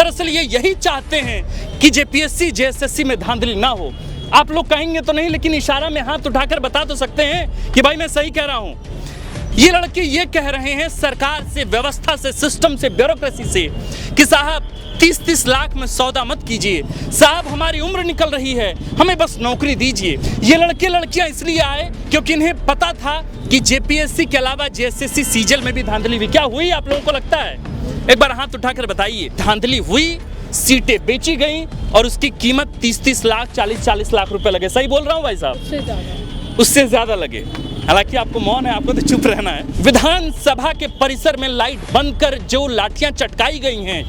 दरअसल ये यही चाहते हैं कि जेपीएससी जेएसएससी में धांधली ना हो। आप लोग कहेंगे तो नहीं, लेकिन इशारा में हाथ उठाकर बता तो सकते हैं कि भाई मैं सही कह रहा हूं। ये लड़के ये कह रहे हैं सरकार से, व्यवस्था से, सिस्टम से, ब्यूरोक्रेसी से कि साहब 30-30 लाख में सौदा मत कीजिए, साहब हमारी उम्र निकल रही है, हमें बस नौकरी दीजिए। ये लड़के लड़कियां इसलिए आए क्योंकि इन्हें पता था कि जेपीएससी के अलावा जेएसएससी सीजल में भी धांधली हुई। क्या हुई आप लोगों को लगता है? एक बार हाथ उठाकर बताइए। धांधली हुई, सीटें बेची गई और उसकी कीमत 30-30 लाख, 40-40 लाख रुपए लगे। सही बोल रहा हूँ भाई साहब? उससे ज्यादा लगे। हालांकि आपको मौन है, आपको तो चुप रहना है। विधानसभा के परिसर में लाइट बंद कर जो लाठियां चटकाई गई हैं,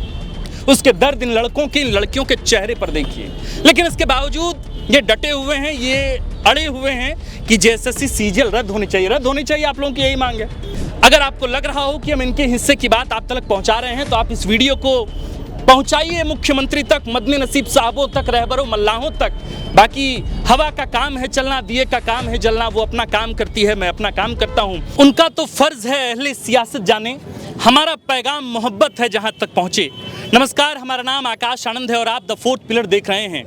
उसके दर्द इन लड़कों के, इन लड़कियों के चेहरे पर देखिए। लेकिन इसके बावजूद ये डटे हुए हैं, ये अड़े हुए हैं कि जेएसएससी सीजीएल रद्द होनी चाहिए, रद्द होनी चाहिए। आप लोगों की यही मांग है। अगर आपको लग रहा हो कि हम इनके हिस्से की बात आप तक पहुंचा रहे हैं, तो आप इस वीडियो को पहुंचाइए मुख्यमंत्री तक, मदनी नसीब साहबों तक, रहबरों मल्लाहों तक। बाकी हवा का काम है चलना, दिए का काम है जलना। वो अपना काम करती है, मैं अपना काम करता हूं। उनका तो फर्ज है अहले सियासत जाने, हमारा पैगाम मोहब्बत है जहां तक पहुंचे। नमस्कार, हमारा नाम आकाश आनंद है और आप द फोर्थ पिलर देख रहे हैं।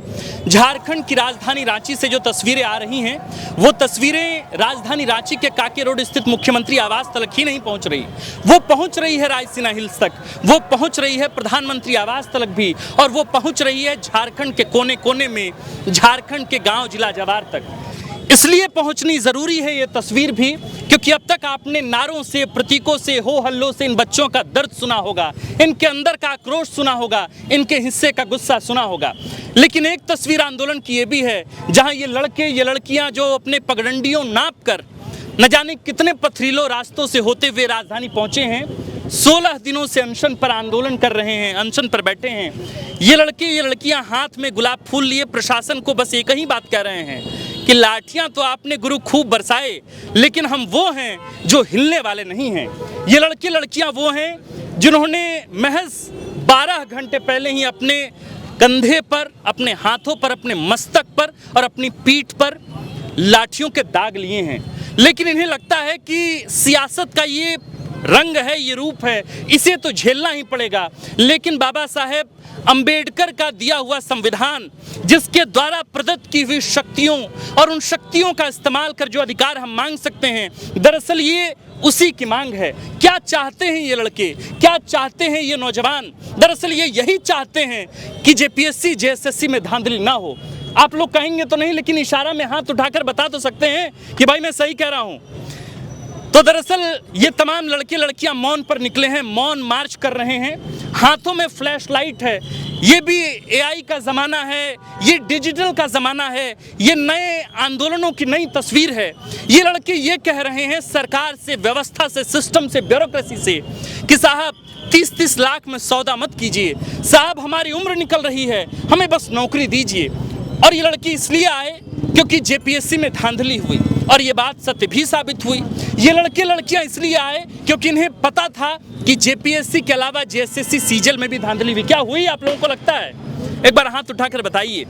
झारखंड की राजधानी रांची से जो तस्वीरें आ रही हैं, वो तस्वीरें राजधानी रांची के काके रोड स्थित मुख्यमंत्री आवास तक ही नहीं पहुंच रही, वो पहुंच रही है रायसीना हिल्स तक, वो पहुंच रही है प्रधानमंत्री आवास तक भी, और वो पहुंच रही है झारखंड के कोने कोने में, झारखंड के गांव जिला जवार तक। इसलिए पहुंचनी जरूरी है ये तस्वीर भी, क्योंकि अब तक आपने नारों से, प्रतीकों से, हो हल्लों से इन बच्चों का दर्द सुना होगा, इनके अंदर का आक्रोश सुना होगा, इनके हिस्से का गुस्सा सुना होगा। लेकिन एक तस्वीर आंदोलन की ये भी है, जहां ये लड़के, ये लड़कियां जो अपने पगडंडियों नाप कर न जाने कितने पथरीलों रास्तों से होते हुए राजधानी पहुंचे हैं, 16 दिनों से अनशन पर आंदोलन कर रहे हैं, अनशन पर बैठे हैं। ये लड़के, ये लड़कियां हाथ में गुलाब फूल लिए प्रशासन को बस एक ही बात कह रहे हैं कि लाठियां तो आपने गुरु खूब बरसाए, लेकिन हम वो हैं जो हिलने वाले नहीं हैं। ये लड़के लड़कियां वो हैं जिन्होंने महज 12 घंटे पहले ही अपने कंधे पर, अपने हाथों पर, अपने मस्तक पर और अपनी पीठ पर लाठियों के दाग लिए हैं। लेकिन इन्हें लगता है कि सियासत का ये रंग है, ये रूप है, इसे तो झेलना ही पड़ेगा। लेकिन बाबा साहेब अंबेडकर का दिया हुआ संविधान, जिसके द्वारा प्रदत्त की हुई शक्तियों और उन शक्तियों का इस्तेमाल कर जो अधिकार हम मांग सकते हैं, दरअसल ये उसी की मांग है। क्या चाहते हैं ये लड़के, क्या चाहते हैं ये नौजवान? दरअसल ये यही चाहते हैं कि जेपीएससी जेएसएससी में धांधली ना हो। आप लोग कहेंगे तो नहीं, लेकिन इशारा में हाथ उठाकर बता तो सकते हैं कि भाई मैं सही कह रहा हूं। तो दरअसल ये तमाम लड़के लड़कियां मौन पर निकले हैं, मौन मार्च कर रहे हैं, हाथों में फ्लैश लाइट है। ये भी एआई का ज़माना है, ये डिजिटल का ज़माना है, ये नए आंदोलनों की नई तस्वीर है। ये लड़के ये कह रहे हैं सरकार से, व्यवस्था से, सिस्टम से, ब्यूरोक्रेसी से कि साहब 30-30 लाख में सौदा मत कीजिए, साहब हमारी उम्र निकल रही है, हमें बस नौकरी दीजिए। और ये लड़की इसलिए आए क्योंकि जेपीएससी में धांधली हुई, और ये बात सत्य भी साबित हुई। ये लड़के लड़कियां इसलिए आए क्योंकि इन्हें पता था कि जेपीएससी के अलावा जेएसएससी सीजल में भी धांधली हुई। क्या हुई आप लोगों को लगता है? एक बार हाथ उठाकर बताइए।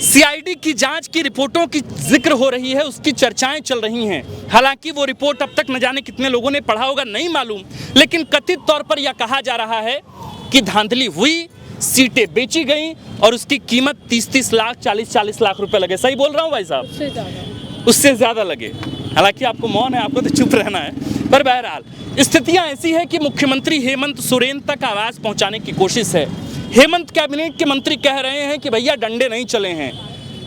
सीआईडी की जांच की रिपोर्टों की जिक्र हो रही है, उसकी चर्चाएं चल रही हैं। हालांकि वो रिपोर्ट अब तक न जाने कितने लोगों ने पढ़ा होगा, नहीं मालूम, लेकिन कथित तौर पर यह कहा जा रहा है कि धांधली हुई, सीटें बेची गई और उसकी कीमत 30-30 लाख, 40-40 लाख रुपए लगे। सही बोल रहा हूँ भाई साहब? उससे ज्यादा लगे। हालांकि आपको मौन है, आपको तो चुप रहना है। पर बहरहाल स्थितियां ऐसी है कि मुख्यमंत्री हेमंत सोरेन तक आवाज पहुंचाने की कोशिश है। हेमंत कैबिनेट के मंत्री कह रहे हैं कि भैया डंडे नहीं चले हैं,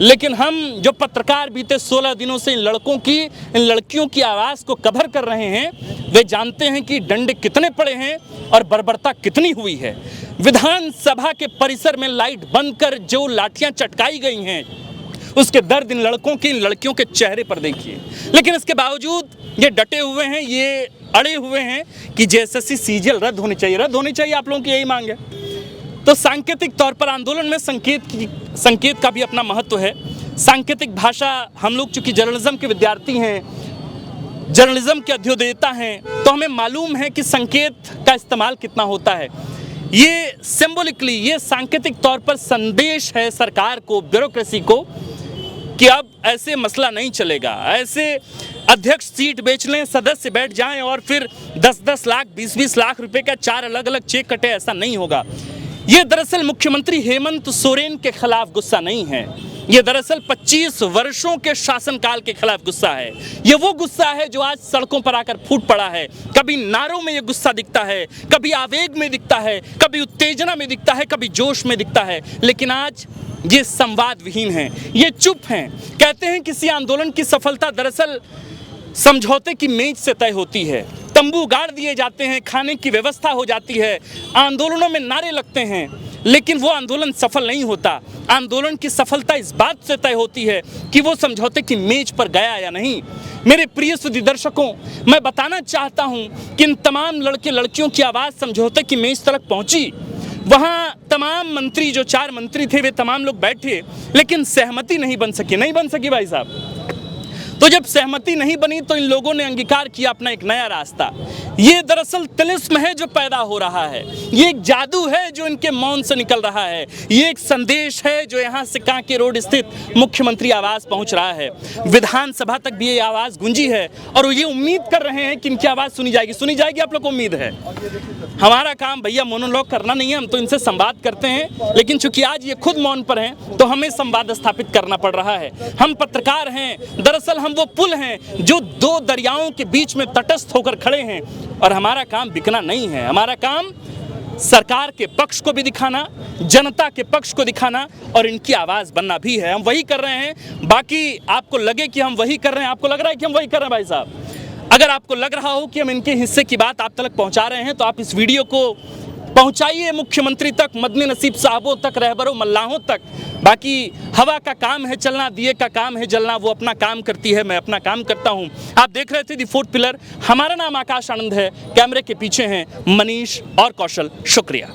लेकिन हम जो पत्रकार बीते 16 दिनों से इन लड़कों की, इन लड़कियों की आवाज को कवर कर रहे हैं, वे जानते हैं कि डंडे कितने पड़े हैं और बर्बरता कितनी हुई है। विधानसभा के परिसर में लाइट बंद कर जो लाठियां चटकाई गई हैं, उसके दर्द इन लड़कों के, इन लड़कियों के चेहरे पर देखिए। लेकिन इसके बावजूद ये डटे हुए हैं, ये अड़े हुए हैं कि जेएसएससी सीजीएल रद्द होनी चाहिए, रद्द होनी चाहिए। आप लोगों की यही मांग है। तो सांकेतिक तौर पर आंदोलन में संकेत का भी अपना महत्व है। सांकेतिक भाषा, हम लोग चूंकि जर्नलिज्म के विद्यार्थी हैं, जर्नलिज्म के अध्योदेता हैं, तो हमें मालूम है कि संकेत का इस्तेमाल कितना होता है। ये सिंबॉलिकली, ये सांकेतिक तौर पर संदेश है सरकार को, ब्यूरोक्रेसी को, कि अब ऐसे मसला नहीं चलेगा, ऐसे अध्यक्ष सीट बेच लें, सदस्य बैठ जाएं और फिर 10-10 लाख, 20-20 लाख रुपए का 4 अलग अलग चेक कटे, ऐसा नहीं होगा। ये दरअसल मुख्यमंत्री हेमंत सोरेन के खिलाफ गुस्सा नहीं है, ये दरअसल 25 वर्षों के शासनकाल के खिलाफ गुस्सा है। ये वो गुस्सा है जो आज सड़कों पर आकर फूट पड़ा है। कभी नारों में ये गुस्सा दिखता है, कभी आवेग में दिखता है, कभी उत्तेजना में दिखता है, कभी जोश में दिखता है, लेकिन आज ये संवाद विहीन है, ये चुप हैं। कहते हैं किसी आंदोलन की सफलता दरअसल समझौते की मेज से तय होती है। तंबू गाड़ दिए जाते हैं, खाने की व्यवस्था हो जाती है, आंदोलनों में नारे लगते हैं, लेकिन वो आंदोलन सफल नहीं होता। आंदोलन की सफलता इस बात से तय होती है कि वो समझौते की मेज पर गया या नहीं। मेरे प्रिय सुधी दर्शकों, मैं बताना चाहता हूं कि इन तमाम लड़के लड़कियों की आवाज़ समझौते की मेज तक पहुंची। वहां तमाम मंत्री, जो 4 मंत्री थे, वे तमाम लोग बैठे, लेकिन सहमति नहीं बन सकी भाई साहब। तो जब सहमति नहीं बनी तो इन लोगों ने अंगीकार किया अपना एक नया रास्ता। ये दरअसल तिलिस्म है जो पैदा हो रहा है, ये एक जादू है जो इनके मौन से निकल रहा है, ये एक संदेश है जो यहाँ से कांके रोड स्थित मुख्यमंत्री आवास पहुँच रहा है। विधानसभा तक भी ये आवाज़ गूंजी है और वो ये उम्मीद कर रहे हैं कि इनकी आवाज़ सुनी जाएगी। आप लोग को उम्मीद है। हमारा काम भैया मोनोलॉग करना नहीं है, हम तो इनसे संवाद करते हैं, लेकिन चूंकि आज ये खुद मौन पर हैं तो हमें संवाद स्थापित करना पड़ रहा है। हम पत्रकार हैं, दरअसल हम वो पुल हैं जो 2 दरियाओं के बीच में तटस्थ होकर खड़े हैं, और हमारा काम बिकना नहीं है। हमारा काम सरकार के पक्ष को भी दिखाना, जनता के पक्ष को दिखाना और इनकी आवाज़ बनना भी है। हम वही कर रहे हैं। बाकी आपको लगे कि हम वही कर रहे हैं, आपको लग रहा है कि हम वही कर रहे हैं भाई साहब, अगर आपको लग रहा हो कि हम इनके हिस्से की बात आप तक पहुंचा रहे हैं तो आप इस वीडियो को पहुंचाइए मुख्यमंत्री तक, मदनी नसीब साहबों तक, रहबरों मल्लाहों तक। बाकी हवा का काम है चलना, दिए का काम है जलना। वो अपना काम करती है, मैं अपना काम करता हूं। आप देख रहे थे दी 4th पिलर। हमारा नाम आकाश आनंद है, कैमरे के पीछे हैं मनीष और कौशल। शुक्रिया।